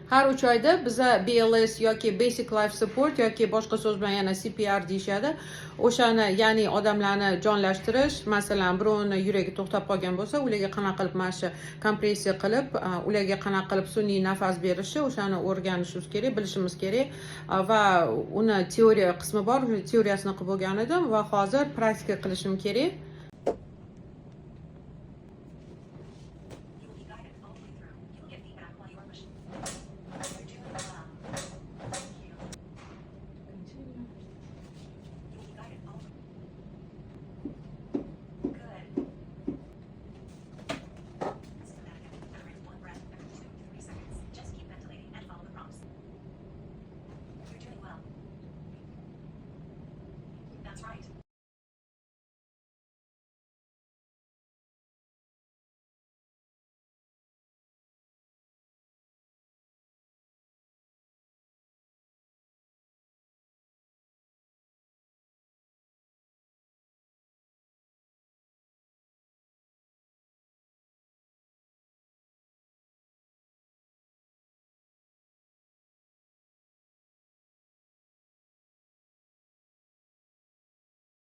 har 3 oyda biza BLS yoki basic life support yoki boshqa so'z bilan yana CPR deyishadi. O'shani, ya'ni odamlarni jonlashtirish, masalan, birovni yuragi to'xtab qolgan bo'lsa, ularga qanaqa qilib mana shu kompressiya qilib, ularga qanaqa qilib sun'iy nafas berishi, o'shani o'rganishimiz kerak, bilishimiz kerak va uni teoriya qismi bor, teoriyasini qilib bo'lgan edim va hozir praktika qilishim kerak. That's right.